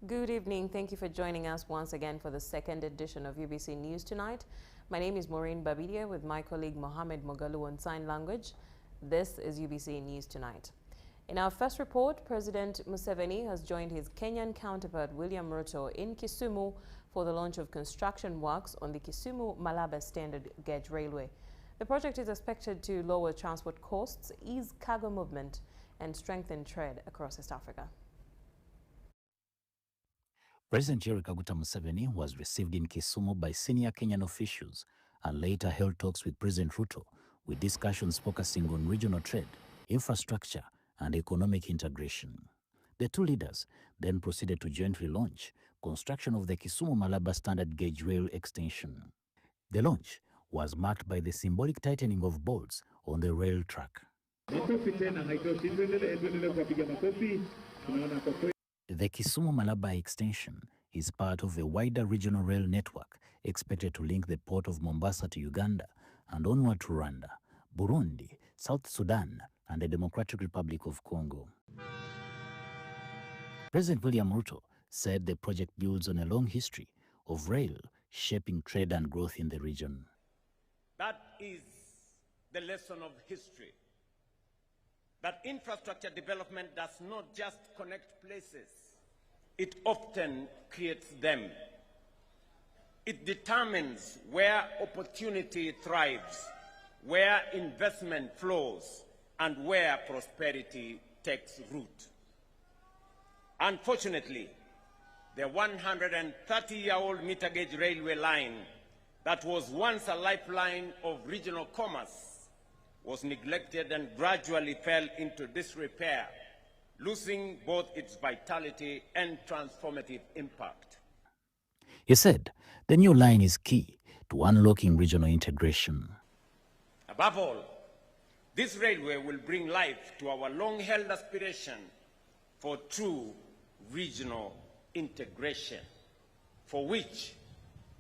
Good evening. Thank you for joining us once again for the second edition of UBC News Tonight. My name is Moureen Babirye with my colleague Mohammed Mogalu on Sign Language. This is UBC News Tonight. In our first report, President Museveni has joined his Kenyan counterpart William Ruto in Kisumu for the launch of construction works on the Kisumu-Malaba Standard Gauge Railway. The project is expected to lower transport costs, ease cargo movement, and strengthen trade across East Africa. President Kaguta Museveni was received in Kisumu by senior Kenyan officials and later held talks with President Ruto, with discussions focusing on regional trade, infrastructure, and economic integration. The two leaders then proceeded to jointly launch construction of the Kisumu-Malaba Standard Gauge Rail extension. The launch was marked by the symbolic tightening of bolts on the rail track. The Kisumu-Malaba extension is part of a wider regional rail network expected to link the port of Mombasa to Uganda and onward to Rwanda, Burundi, South Sudan, and the Democratic Republic of Congo. President William Ruto said the project builds on a long history of rail shaping trade and growth in the region. That is the lesson of history. That infrastructure development does not just connect places, it often creates them. It determines where opportunity thrives, where investment flows, and where prosperity takes root. Unfortunately, the 130-year-old meter gauge railway line that was once a lifeline of regional commerce was neglected and gradually fell into disrepair, losing both its vitality and transformative impact. He said the new line is key to unlocking regional integration. Above all, this railway will bring life to our long-held aspiration for true regional integration, for which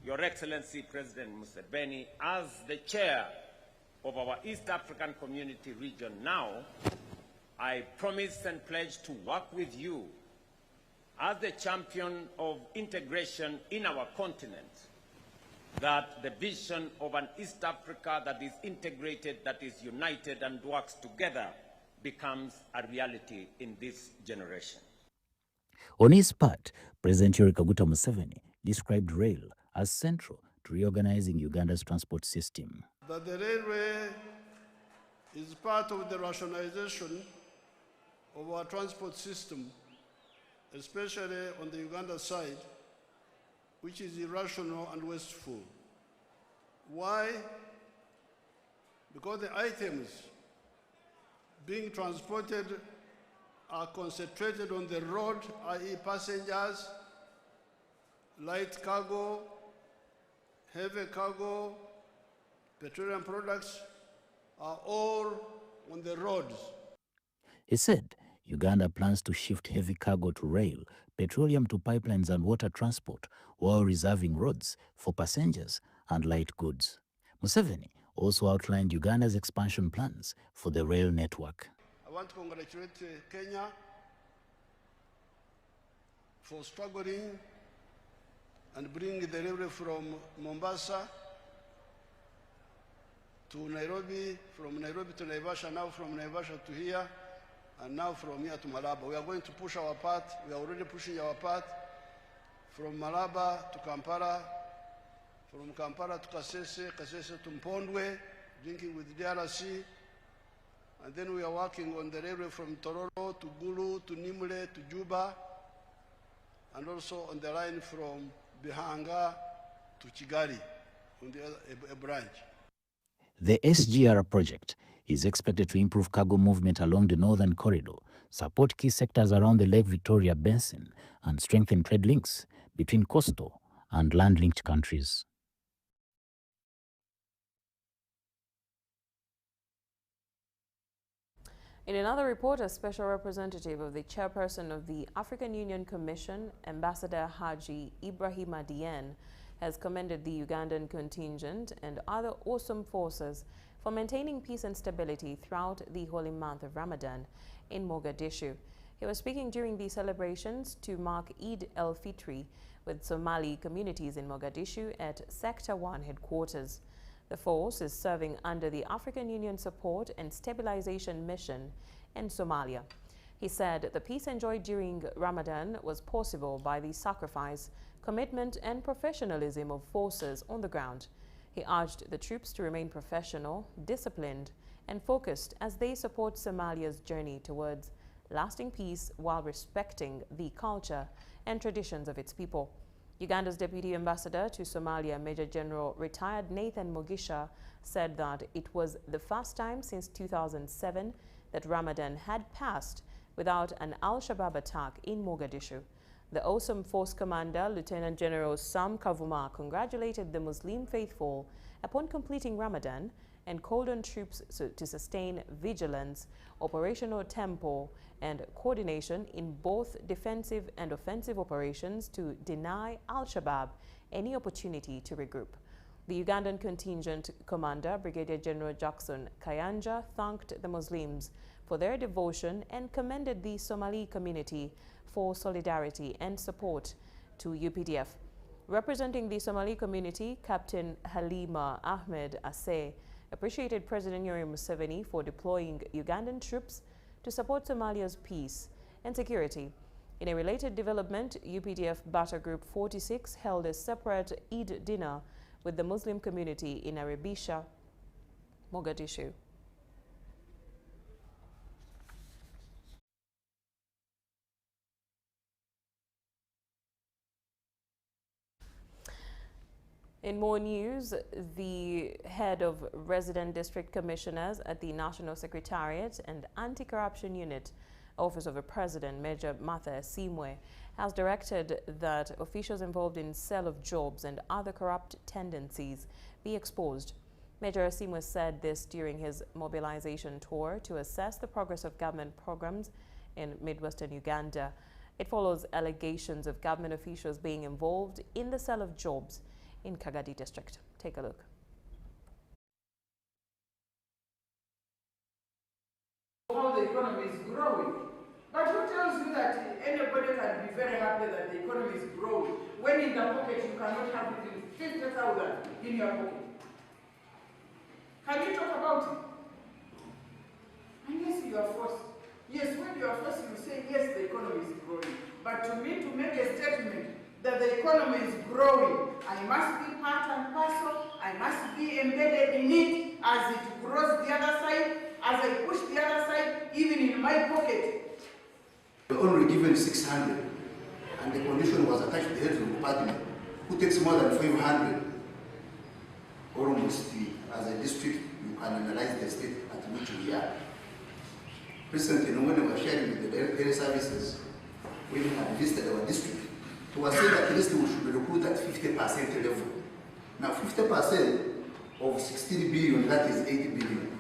Your Excellency President Museveni, as the chair of our East African Community region now, I promise and pledge to work with you as the champion of integration in our continent, that the vision of an East Africa that is integrated, that is united and works together becomes a reality in this generation. On his part, President Kaguta Museveni described rail as central to reorganizing Uganda's transport system. That the railway is part of the rationalization of our transport system, especially on the Uganda side, which is irrational and wasteful. Why? Because the items being transported are concentrated on the road, i.e. passengers, light cargo, heavy cargo, petroleum products are all on the roads. He said Uganda plans to shift heavy cargo to rail, petroleum to pipelines and water transport, while reserving roads for passengers and light goods. Museveni also outlined Uganda's expansion plans for the rail network. I want to congratulate Kenya for struggling and bringing the railway from Mombasa to Nairobi, from Nairobi to Naivasha, now from Naivasha to here, and now from here to Malaba. We are going to push our part. We are already pushing our part from Malaba to Kampala, from Kampala to Kasese, Kasese to Mpondwe, linking with DRC. And then we are working on the railway from Tororo to Gulu to Nimule to Juba, and also on the line from Bihanga to Kigali, on the other, a branch. The SGR project is expected to improve cargo movement along the northern corridor, support key sectors around the Lake Victoria Basin, and strengthen trade links between coastal and land-linked countries. In another report, a special representative of the chairperson of the African Union Commission, Ambassador Haji Ibrahima Dieng, has commended the Ugandan contingent and other awesome forces for maintaining peace and stability throughout the holy month of Ramadan in Mogadishu. He was speaking during the celebrations to mark Eid al-Fitr with Somali communities in Mogadishu at Sector 1 headquarters. The force is serving under the African Union Support and Stabilization Mission in Somalia. He said the peace enjoyed during Ramadan was possible by the sacrifice, commitment and professionalism of forces on the ground. He urged the troops to remain professional, disciplined and focused as they support Somalia's journey towards lasting peace while respecting the culture and traditions of its people. Uganda's Deputy Ambassador to Somalia, Major General retired Nathan Mugisha, said that it was the first time since 2007 that Ramadan had passed without an Al-Shabaab attack in Mogadishu. The awesome force commander, Lieutenant General Sam Kavuma, congratulated the Muslim faithful upon completing Ramadan and called on troops to sustain vigilance, operational tempo, and coordination in both defensive and offensive operations to deny Al-Shabaab any opportunity to regroup. The Ugandan contingent commander, Brigadier General Jackson Kayanja, thanked the Muslims for their devotion and commended the Somali community for solidarity and support to UPDF. Representing the Somali community, Captain Halima Ahmed Asseh appreciated President Yoweri Museveni for deploying Ugandan troops to support Somalia's peace and security. In a related development, UPDF Bata Group 46 held a separate Eid dinner with the Muslim community in Arabisha, Mogadishu. In more news, the head of Resident District Commissioners at the National Secretariat and Anti-Corruption Unit, Office of the President, Major Martha Simwe, has directed that officials involved in sale of jobs and other corrupt tendencies be exposed. Major Simwe said this during his mobilization tour to assess the progress of government programs in Midwestern Uganda. It follows allegations of government officials being involved in the sale of jobs in Kagadi district. Take a look. How the economy is growing. But who tells you that anybody can be very happy that the economy is growing when in the pocket you cannot have even 50,000 in your pocket? Can you talk about it? Unless you are forced. Yes, when you are forced, you say, yes, the economy is growing. But to me, to make a statement that the economy is growing, I must be part and parcel, I must be embedded in it as it grows the other side, as I push the other side, even in my pocket. We were only given 600, and the condition was attached to the head of the department, who takes more than 500. Almost as a district, you can analyze the state at which we are. Recently, when we were sharing with the daily services, when we had visited our district, it was said that at least we should recruit at 50% level. Now 50% of 16 billion, that is 80 billion.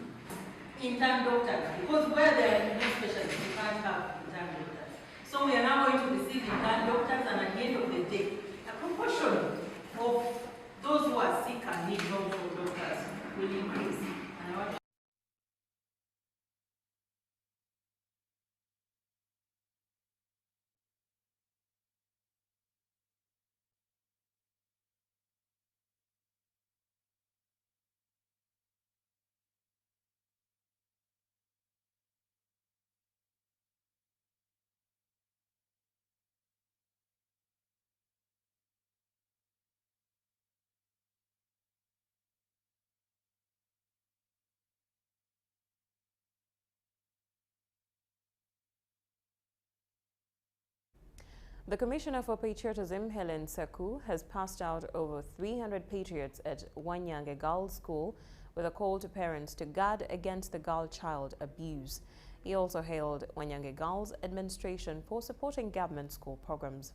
Intern doctors, because where there are no specialists, you can't have intern doctors. So we are now going to receive intern doctors, and at the end of the day, a proportion of those who are sick and need help for doctors will increase. And I want The Commissioner for Patriotism, Helen Saku, has passed out over 300 patriots at Wanyange Girls School with a call to parents to guard against the girl child abuse. He also hailed Wanyange Girls administration for supporting government school programs.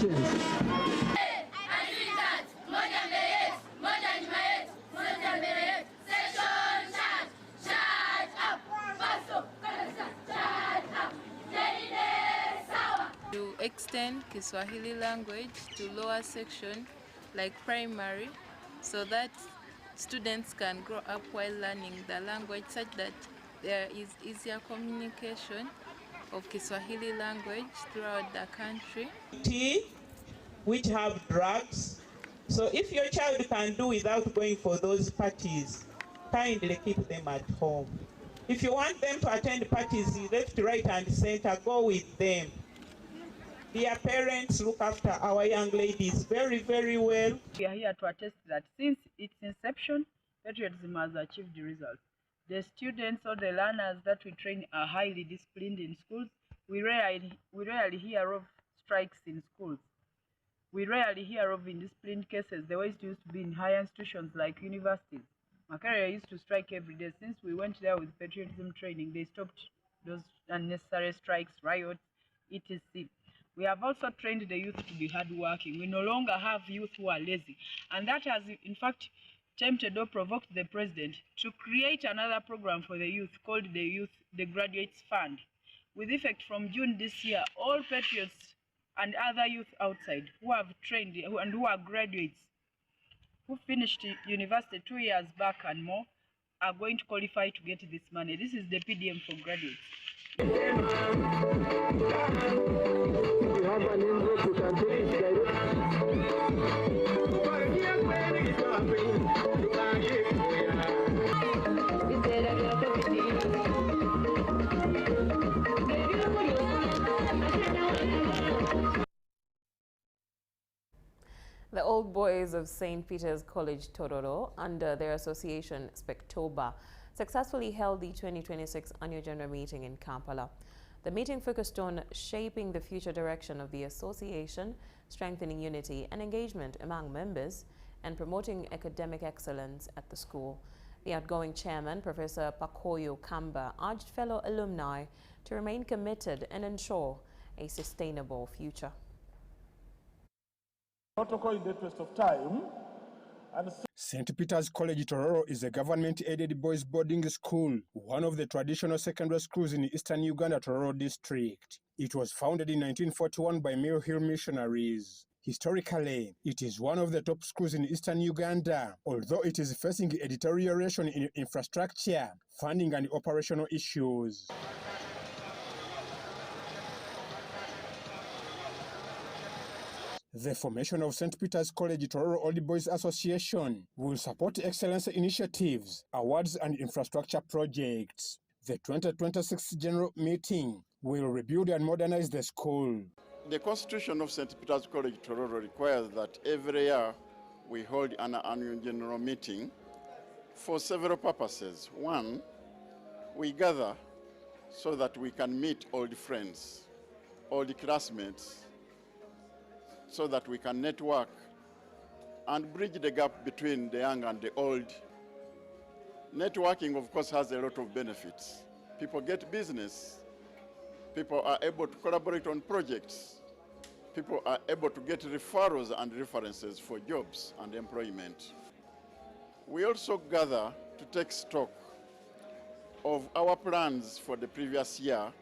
Congratulations. To extend Kiswahili language to lower section like primary, so that students can grow up while learning the language, such that there is easier communication of Kiswahili language throughout the country. Which have drugs. So if your child can do without going for those parties, kindly keep them at home. If you want them to attend parties left, right, and center, go with them. Dear parents, look after our young ladies very, very well. We are here to attest that since its inception, Patriotism has achieved results. The students or the learners that we train are highly disciplined in schools. We rarely hear of strikes in schools. We rarely hear of indisciplined cases the way it used to be in higher institutions like universities. Makerere used to strike every day. Since we went there with patriotism training, they stopped those unnecessary strikes, riots, etc. We have also trained the youth to be hardworking. We no longer have youth who are lazy. And that has, in fact, tempted or provoked the president to create another program for the youth called the Graduates Fund. With effect from June this year, all patriots and other youth outside who have trained and who are graduates, who finished university 2 years back and more, are going to qualify to get this money. This is the PDM for graduates. You have an envelope, you can take it The Old Boys of St. Peter's College Tororo, under their association Spectoba, successfully held the 2026 annual general meeting in Kampala. The meeting focused on shaping the future direction of the association, strengthening unity and engagement among members, and promoting academic excellence at the school. The outgoing chairman, Professor Pakoyo Kamba, urged fellow alumni to remain committed and ensure a sustainable future. Protocol in the interest of time. St. Peter's College Tororo is a government-aided boys' boarding school, one of the traditional secondary schools in eastern Uganda Tororo district. It was founded in 1941 by Mill Hill missionaries. Historically, it is one of the top schools in eastern Uganda, although it is facing a deterioration in infrastructure, funding and operational issues. The formation of St. Peter's College Tororo Old Boys Association will support excellence initiatives, awards and infrastructure projects. The 2026 General Meeting will rebuild and modernize the school. The Constitution of St. Peter's College Tororo requires that every year we hold an annual General Meeting for several purposes. One, we gather so that we can meet old friends, old classmates, so that we can network and bridge the gap between the young and the old. Networking, of course, has a lot of benefits. People get business. People are able to collaborate on projects. People are able to get referrals and references for jobs and employment. We also gather to take stock of our plans for the previous year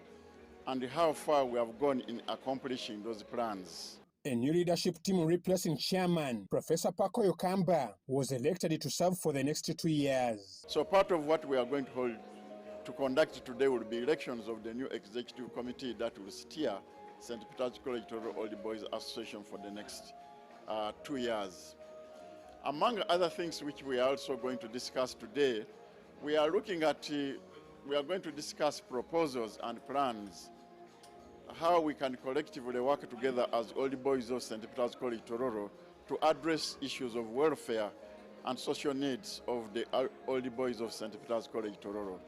and how far we have gone in accomplishing those plans. A new leadership team replacing Chairman Professor Pakoyo Kamba was elected to serve for the next 2 years. So part of what we are going to conduct today will be elections of the new executive committee that will steer St. Peter's College Tororo Old Boys Association for the next 2 years. Among other things which we are also going to discuss today, we are going to discuss proposals and plans, how we can collectively work together as Old Boys of St. Peter's College Tororo to address issues of welfare and social needs of the Old Boys of St. Peter's College Tororo.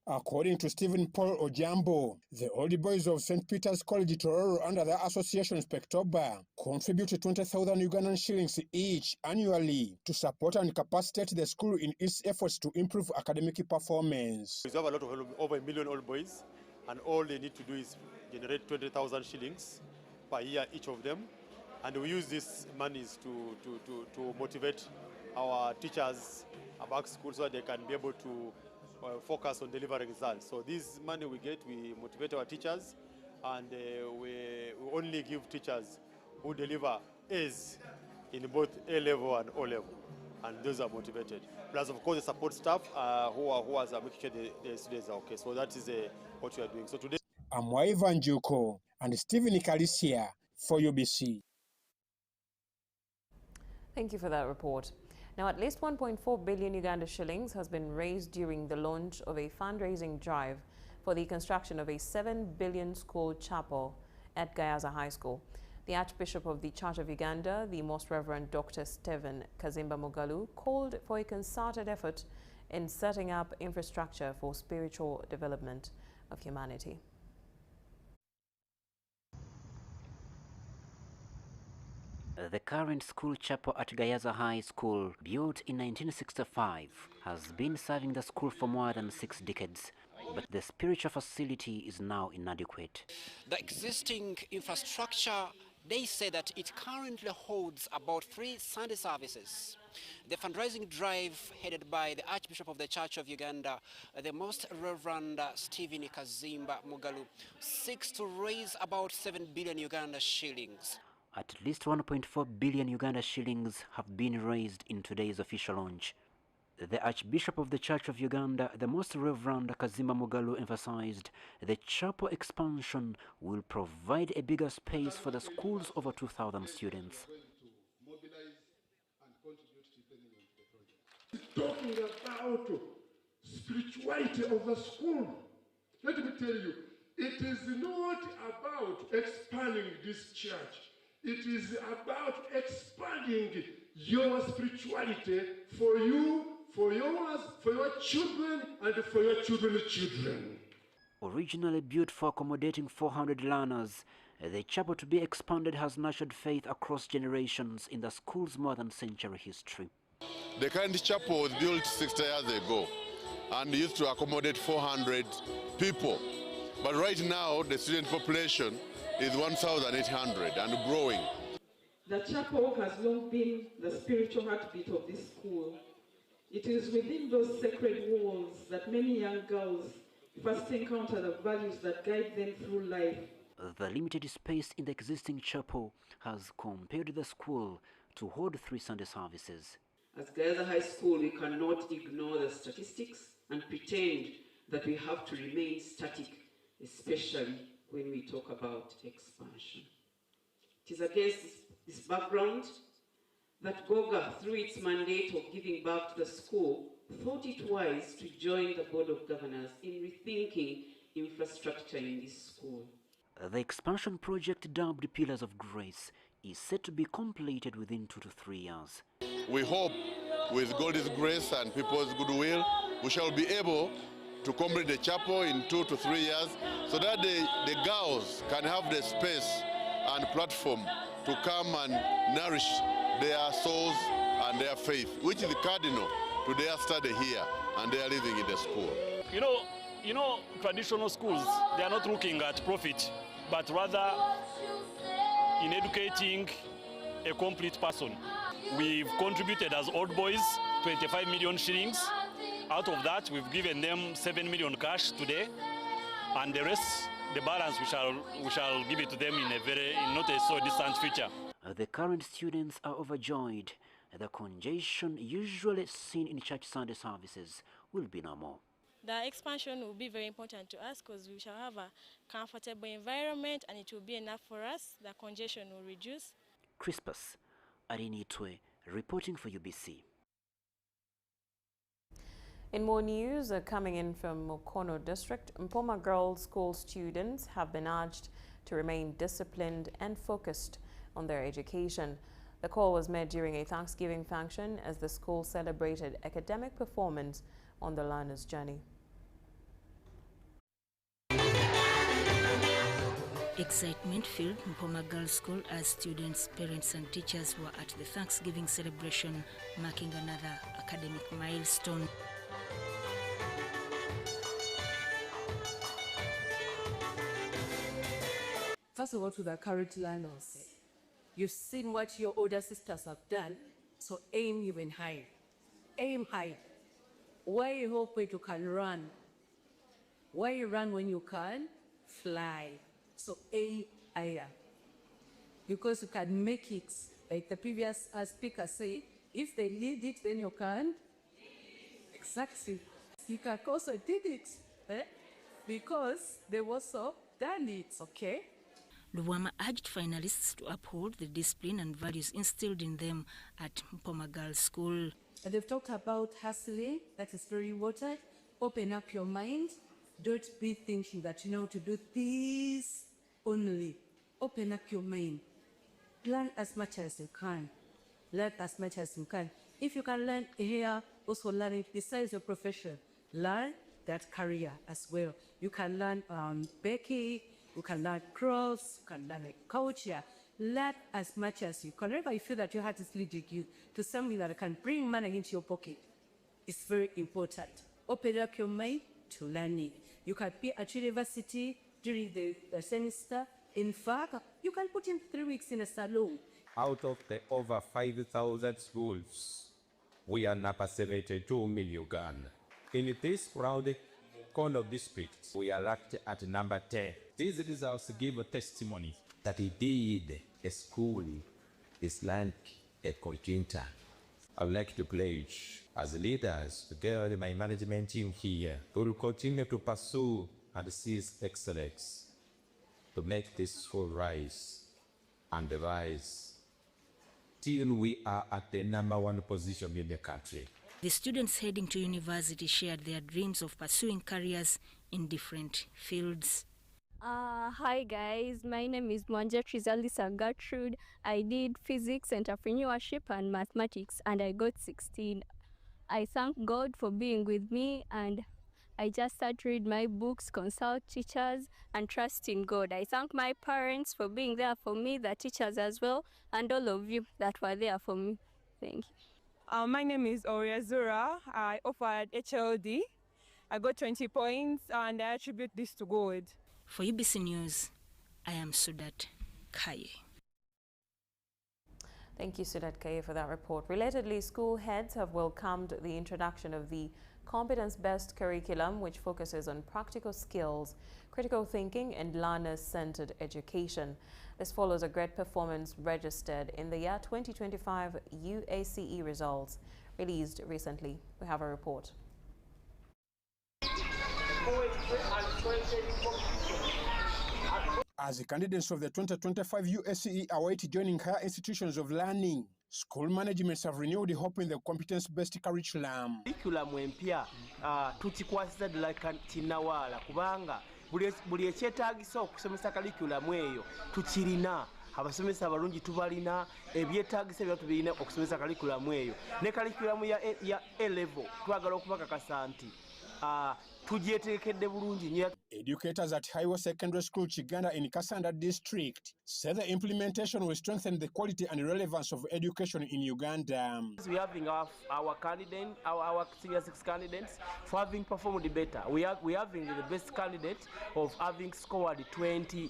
According to Stephen Paul Ojambo, the Old Boys of St. Peter's College Tororo under the association Spectoba contribute 20,000 Ugandan shillings each annually to support and capacitate the school in its efforts to improve academic performance. We have a lot of over 1 million old boys, and all they need to do is generate 20,000 shillings per year, each of them. And we use these monies to motivate our teachers back school so that they can be able to focus on delivering results. So this money we get, we motivate our teachers, and we only give teachers who deliver A's in both A level and O level, and those are motivated. Plus, of course, the support staff who are making sure the students are okay. So that is what we are doing. So today, I'm Ivan Juko and Stephen Ikalisia for UBC. Thank you for that report. Now, at least 1.4 billion Uganda shillings has been raised during the launch of a fundraising drive for the construction of a 7 billion school chapel at Gayaza High School. The Archbishop of the Church of Uganda, the Most Reverend Dr. Stephen Kazimba Mugalu, called for a concerted effort in setting up infrastructure for spiritual development of humanity. The current school chapel at Gayaza High School, built in 1965, has been serving the school for more than 6 decades, but the spiritual facility is now inadequate. The existing infrastructure, they say that it currently holds about 3 Sunday services. The fundraising drive headed by the Archbishop of the Church of Uganda, the Most Reverend Stephen Kazimba Mugalu, seeks to raise about 7 billion Uganda shillings. At least 1.4 billion Uganda shillings have been raised in today's official launch. The Archbishop of the Church of Uganda, the Most Reverend Kazimba Mugalu, emphasized the chapel expansion will provide a bigger space for the school's over 2,000 students. Talking about spirituality of the school, let me tell you, it is not about expanding this church. It is about expanding your spirituality for you, for yours, for your children, and for your children's children. Originally built for accommodating 400 learners, the chapel to be expanded has nurtured faith across generations in the school's more than century history. The current chapel was built 60 years ago and used to accommodate 400 people. But right now, the student population is 1,800 and growing. The chapel has long been the spiritual heartbeat of this school. It is within those sacred walls that many young girls first encounter the values that guide them through life. The limited space in the existing chapel has compelled the school to hold 3 Sunday services. As Gayaza High School, we cannot ignore the statistics and pretend that we have to remain static, especially when we talk about expansion. It is against this background that GOGA, through its mandate of giving back to the school, thought it wise to join the Board of Governors in rethinking infrastructure in this school. The expansion project, dubbed Pillars of Grace, is set to be completed within 2 to 3 years. We hope, with God's grace and people's goodwill, we shall be able to complete the chapel in 2 to 3 years so that the girls can have the space and platform to come and nourish their souls and their faith, which is cardinal to their study here and their living in the school. You know, traditional schools, they are not looking at profit, but rather in educating a complete person. We've contributed as Old Boys 25 million shillings. Out of that, we've given them 7 million cash today, and the rest, the balance, we shall give it to them in not a so distant future. The current students are overjoyed. The congestion usually seen in church Sunday services will be no more. The expansion will be very important to us because we shall have a comfortable environment and it will be enough for us. The congestion will reduce. Crispus Arinitwe, reporting for UBC. In more news, coming in from Mukono district, Mpoma Girls School students have been urged to remain disciplined and focused on their education. The call was made during a Thanksgiving function as the school celebrated academic performance on the learner's journey. Excitement filled Mpoma Girls School as students, parents and teachers were at the Thanksgiving celebration, marking another academic milestone. First of all, to the current learners, You've seen what your older sisters have done, so aim even higher. Aim higher. Why you hope you can run? Why you run when you can fly? So aim higher. Because you can make it, like the previous speaker said, if they need it, then you can. Exactly. You can also did it, because they also done it, okay? Luwama urged finalists to uphold the discipline and values instilled in them at Mpoma Girls School. And they've talked about hustling, that is very important. Open up your mind. Don't be thinking that you know to do this only. Open up your mind. Learn as much as you can. Learn as much as you can. If you can learn here, also learn it besides your profession. Learn that career as well. You can learn baking, you can learn crafts, you can learn culture. Learn as much as you can. Whenever you feel that your heart is leading you to something that can bring money into your pocket, it's very important. Open up your mind to learning. You can be at university during the semester. In fact, you can put in 3 weeks in a salon. Out of the over 5,000 schools, we are number 72 in Uganda. In this proud Kono district, we are ranked at number 10. These results give a testimony that indeed a school is like a conjunta. I would like to pledge as leaders, together with my management team here, we will continue to pursue and seize excellence to make this school rise and rise till we are at the #1 position in the country. The students heading to university shared their dreams of pursuing careers in different fields. Hi guys, my name is Mwanja Trizalisa Gertrude. I did physics, entrepreneurship and mathematics and I got 16. I thank God for being with me and I just start to read my books, consult teachers and trust in God. I thank my parents for being there for me, the teachers as well, and all of you that were there for me. Thank you. My name is Oriazura. I offered HLD. I got 20 points and I attribute this to God. For UBC News, I am Sudat Kaye. Thank you, Sudat Kaye, for that report. Relatedly, school heads have welcomed the introduction of the competence-based curriculum, which focuses on practical skills, critical thinking, and learner-centered education. This follows a great performance registered in the year 2025 UACE results released recently. We have a report. As the candidates of the 2025 USCE await joining higher institutions of learning, school managements have renewed hope in the competence-based curriculum. Curriculum empya tukikwasiza ddala kinnawaala kubanga buli ekyetaagisa okusomesa curriculum eyo tukirina. Abasomesa abalungi tubalina, ebyetaagisa ebyo tubirina okusomesa curriculum eyo. Ne curriculum ya A-level twagala okubakakasa nti educators at Highway Secondary School Chiganda in Kasanda district say the implementation will strengthen the quality and relevance of education in Uganda. We are having our candidate, our senior 6 candidates for having performed better. We are having the best candidate of having scored 20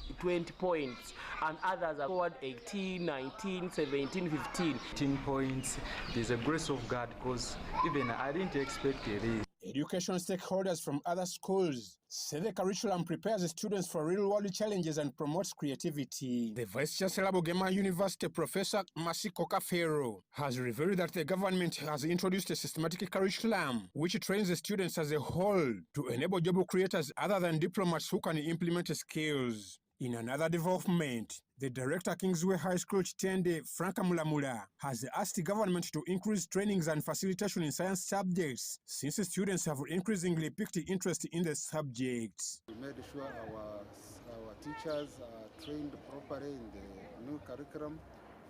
points and others have scored 18, 19, 17, 15. 10 points. It is a grace of God because even I didn't expect it. Education stakeholders from other schools say the curriculum prepares students for real-world challenges and promotes creativity. The Vice Chancellor of Bugema University, Professor Masiko Kafero, has revealed that the government has introduced a systematic curriculum which trains the students as a whole to enable job creators other than diplomats who can implement skills. In another development, the director Kingsway High School Chitende, Franka Mulamula, has asked the government to increase trainings and facilitation in science subjects since students have increasingly picked interest in the subjects. We made sure our teachers are trained properly in the new curriculum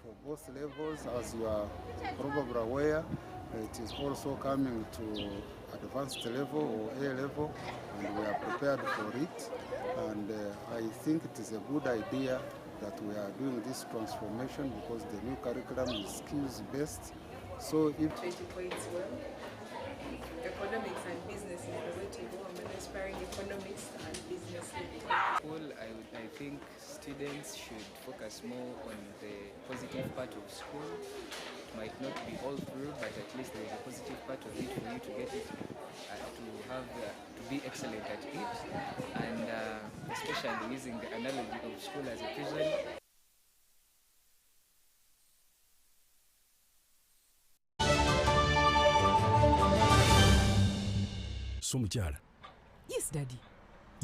for both levels. As you are probably aware, it is also coming to advanced level or A level, and we are prepared for it. And I think it is a good idea that we are doing this transformation because the new curriculum is skills-based. So if 20 points well, economics and business is the way to go. I'm aspiring economics and business. Well, I think students should focus more on the positive part of school. It might not be all through, but at least there is a positive part of it for you to get it, to be excellent at it, and especially using the analogy of school as a prison. Somuchara. Yes, Daddy.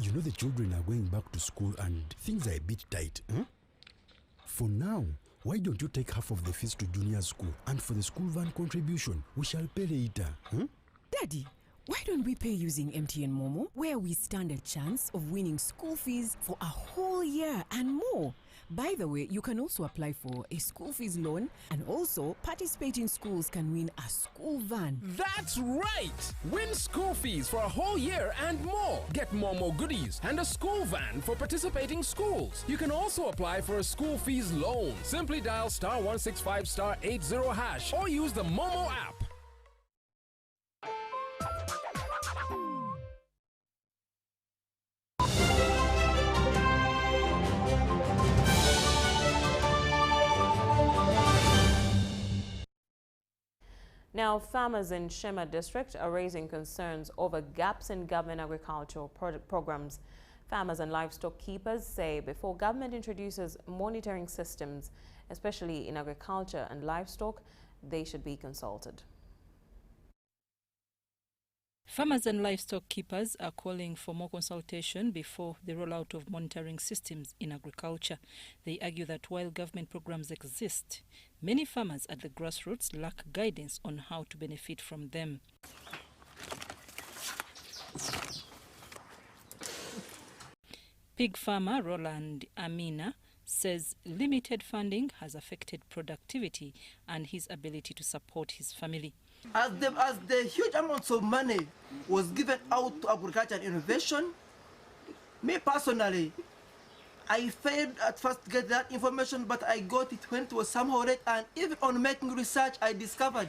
You know the children are going back to school and things are a bit tight. Huh? For now, why don't you take half of the fees to junior school, and for the school van contribution, we shall pay later. Huh? Daddy, why don't we pay using MTN Momo, where we stand a chance of winning school fees for a whole year and more? By the way, you can also apply for a school fees loan, and also participating schools can win a school van. That's right! Win school fees for a whole year and more. Get Momo goodies and a school van for participating schools. You can also apply for a school fees loan. Simply dial *165*80# or use the Momo app. Now, farmers in Shema district are raising concerns over gaps in government agricultural programs. Farmers and livestock keepers say before government introduces monitoring systems, especially in agriculture and livestock, they should be consulted. Farmers and livestock keepers are calling for more consultation before the rollout of monitoring systems in agriculture. They argue that while government programs exist, many farmers at the grassroots lack guidance on how to benefit from them. Pig farmer Roland Amina says limited funding has affected productivity and his ability to support his family. As the huge amounts of money was given out to agriculture and innovation, me personally, I failed at first to get that information, but I got it when it was somehow late, and even on making research, I discovered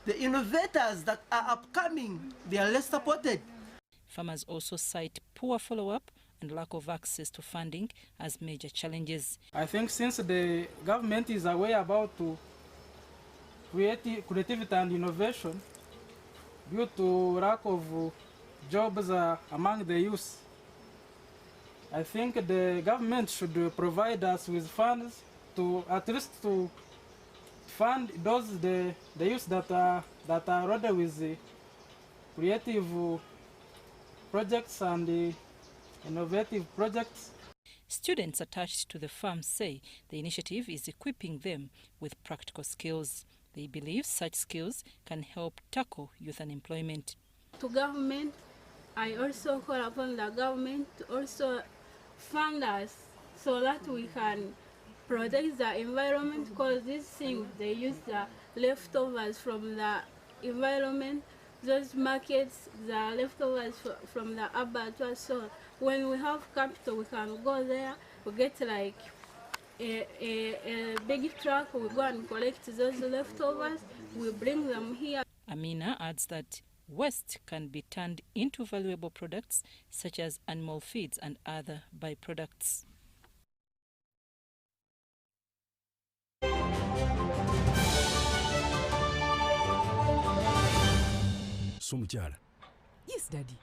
the innovators that are upcoming, they are less supported. Farmers also cite poor follow-up and lack of access to funding as major challenges. I think since the government is aware about to creativity and innovation, due to lack of jobs among the youth, I think the government should provide us with funds to at least to fund those the youth that are ready with the creative projects and the innovative projects. Students attached to the farm say the initiative is equipping them with practical skills. They believe such skills can help tackle youth unemployment. To government, I also call upon the government to also fund us so that we can protect the environment, because these things, they use the leftovers from the environment, those markets, the leftovers from the abattoir. So when we have capital, we can go there, we get like a big truck, we go and collect those leftovers, we bring them here. Amina adds that waste can be turned into valuable products such as animal feeds and other byproducts. Somuchara. Yes, Daddy.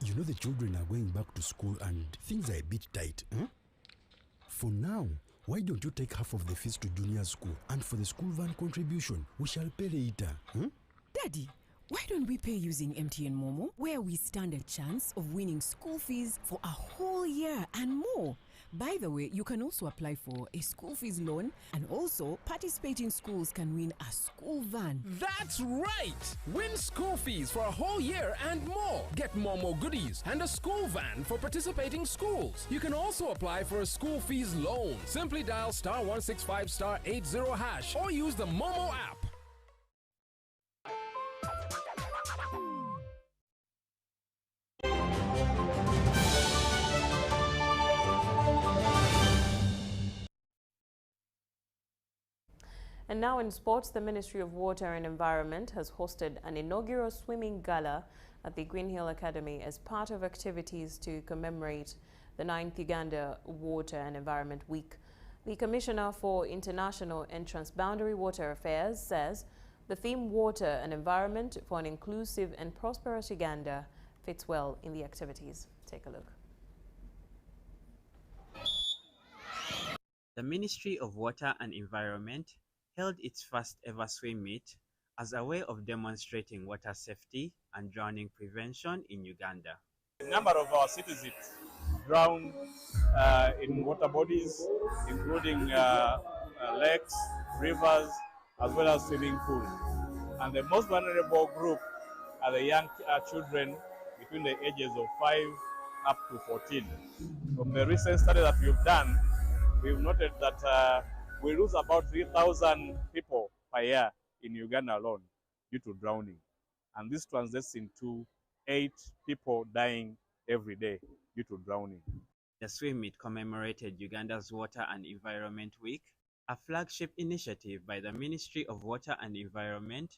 You know the children are going back to school and things are a bit tight. Huh? For now, why don't you take half of the fees to junior school, and for the school van contribution, we shall pay later. Huh? Daddy, why don't we pay using MTN Momo, where we stand a chance of winning school fees for a whole year and more? By the way, you can also apply for a school fees loan, and also participating schools can win a school van. That's right! Win school fees for a whole year and more. Get Momo goodies and a school van for participating schools. You can also apply for a school fees loan. Simply dial *165*80# or use the Momo app. And now in sports, the Ministry of Water and Environment has hosted an inaugural swimming gala at the Green Hill Academy as part of activities to commemorate the 9th Uganda Water and Environment Week. The Commissioner for International and Transboundary Water Affairs says the theme Water and Environment for an Inclusive and Prosperous Uganda fits well in the activities. Take a look. The Ministry of Water and Environment held its first ever swim meet as a way of demonstrating water safety and drowning prevention in Uganda. A number of our citizens drown in water bodies, including lakes, rivers, as well as swimming pools. And the most vulnerable group are the young children between the ages of 5 up to 14. From the recent study that we've done, we've noted that we lose about 3,000 people per year in Uganda alone due to drowning. And this translates into 8 people dying every day due to drowning. The swim meet commemorated Uganda's Water and Environment Week, a flagship initiative by the Ministry of Water and Environment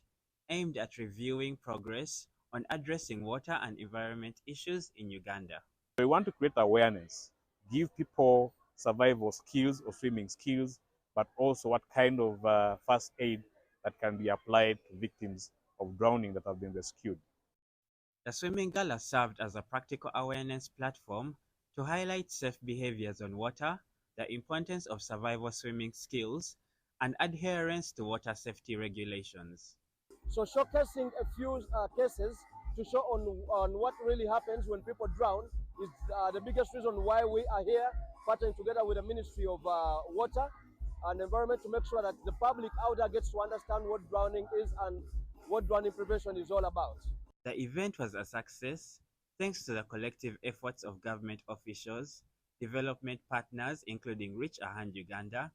aimed at reviewing progress on addressing water and environment issues in Uganda. We want to create awareness, give people survival skills or swimming skills, but also what kind of first aid that can be applied to victims of drowning that have been rescued. The swimming gala served as a practical awareness platform to highlight safe behaviors on water, the importance of survival swimming skills, and adherence to water safety regulations. So showcasing a few cases to show on what really happens when people drown is the biggest reason why we are here, partnering together with the Ministry of Water and Environment to make sure that the public out there gets to understand what drowning is and what drowning prevention is all about. The event was a success thanks to the collective efforts of government officials, development partners including Reach a Hand Uganda,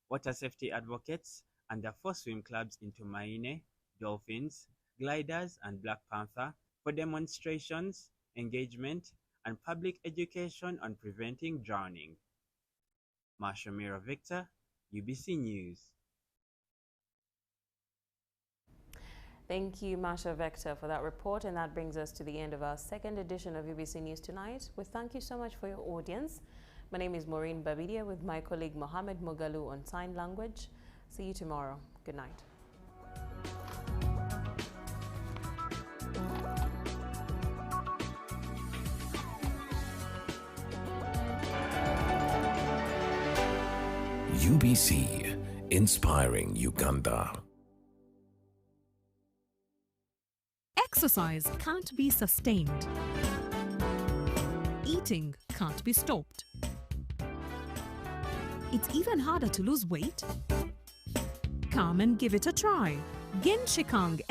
water safety advocates, and the 4 swim clubs in Tumaine, Dolphins, Gliders, and Black Panther for demonstrations, engagement, and public education on preventing drowning. Marsha Mira Victor, UBC News. Thank you, Marsha Vector, for that report. And that brings us to the end of our second edition of UBC News Tonight. We thank you so much for your audience. My name is Moureen Babirye with my colleague Mohammed Mogalu on sign language. See you tomorrow. Good night. UBC, inspiring Uganda. Exercise can't be sustained. Eating can't be stopped. It's even harder to lose weight. Come and give it a try. Genshikang